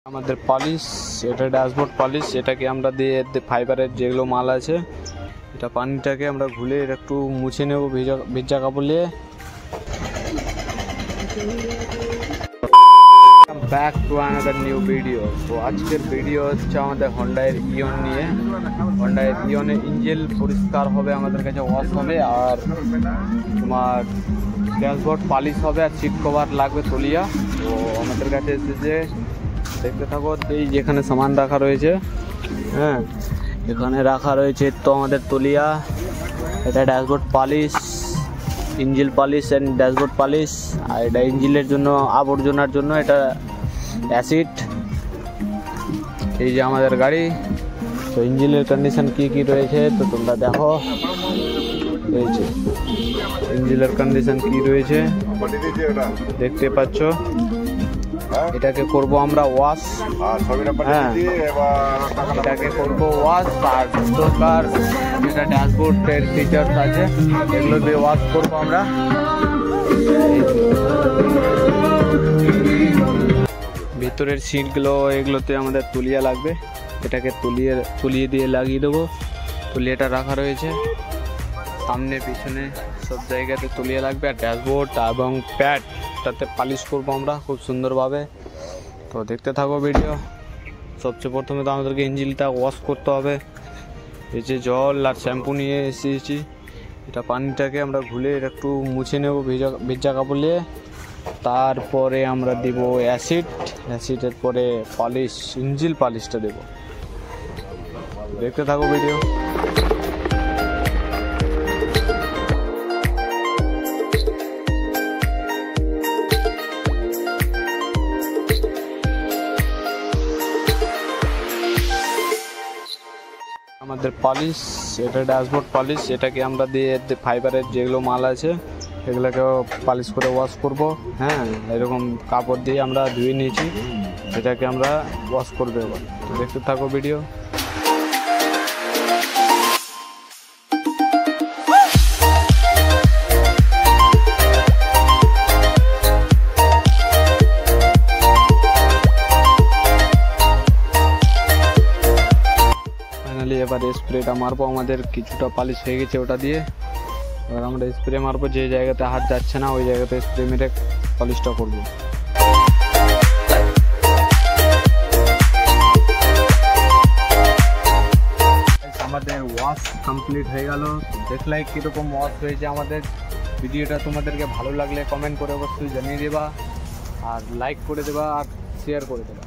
আমাদের পলিশ, এটা dashboard polish, এটাকে আমরা দিয়ে ফাইবারের যেগুলো মাল আছে এটা পানিটাকে আমরা ঘুলে এটা একটু মুছে নেব ভিজা কাপড় নিয়ে। Back to another new video. তো আজকের ভিডিও হচ্ছে আমাদের হন্ডার ইয়ন নিয়ে। হন্ডার ইয়নের ইঞ্জিন পরিষ্কার হবে, আমাদের কাছে ওয়াশ হবে, আর তোমার ড্যাশবোর্ড পালিশ হবে, আর সিট কভার লাগবে তলিয়া। তো আমাদের কাছে এসেছে, দেখতে থাকো। এই যেখানে সামান রাখা রয়েছে, হ্যাঁ এখানে রাখা রয়েছে তো আমাদের তলিয়া, এটা dashboard polish, engine polish and dashboard polish, আর এটা ইঞ্জিনের জন্য আবর্জনার জন্য এটা অ্যাসিড। এই যে আমাদের গাড়ি, তো ইঞ্জিনের কন্ডিশন কি রয়েছে তো তোমরা দেখো। এই যে ইঞ্জিনের কন্ডিশন কি রয়েছে দেখতে পাচ্ছ। এটাকে করব আমরা ওয়াশ, হ্যাঁ এটাকে করব ওয়াশ। আর দরকার যেটা ড্যাশবোর্ডের ফিচার্স আছে এগুলো দিয়ে ওয়াশ করবো আমরা। ভিতরের সিটগুলো এগুলোতে আমাদের তুলিয়া লাগবে, এটাকে তুলিয়ে দিয়ে লাগিয়ে দেবো। তুলিয়াটা রাখা রয়েছে সামনে পিছনে সব জায়গাতে তুলিয়া লাগবে। আর ড্যাশবোর্ড এবং প্যাডটাতে পালিশ করবো আমরা খুব সুন্দরভাবে। তো দেখতে থাকো ভিডিও। সবচেয়ে প্রথমে তো আমাদেরকে ইঞ্জিনটা ওয়াশ করতে হবে। এই যে জল আর শ্যাম্পু নিয়ে এসেছি, এটা পানিটাকে আমরা ঘুলে একটু মুছে নেব ভিজা কাপড় নিয়ে। তারপরে আমরা দিব অ্যাসিডের পরে পালিশ, ইঞ্জিন পালিশটা দেব। দেখতে থাকো ভিডিও। আমাদের পলিশ, এটা ড্যাশবোর্ড পলিশ, এটাকে আমরা দিয়ে ফাইবারের যেগুলো মাল আছে এগুলোকেও পালিশ করে ওয়াশ করব। হ্যাঁ এরকম কাপড় দিয়ে আমরা ধুয়ে নিয়েছি, এটাকে আমরা ওয়াশ করবো এবার। দেখতে থাকো ভিডিও। এবার স্প্রেটা মারবো, আমাদের কিছুটা পালিশ হয়ে গেছে ওটা দিয়ে। এবার আমরা স্প্রে মারবো, যে জায়গাতে হাত যাচ্ছে না ওই জায়গাতে স্প্রে মেরে পলিশটা করবো। আমাদের ওয়াশ কমপ্লিট হয়ে গেল। দেখলে কীরকম ওয়াশ হয়েছে আমাদের। ভিডিওটা তোমাদেরকে ভালো লাগলে কমেন্ট করে অবশ্যই জানিয়ে দেবা, আর লাইক করে দেবা, আর শেয়ার করে দেবা।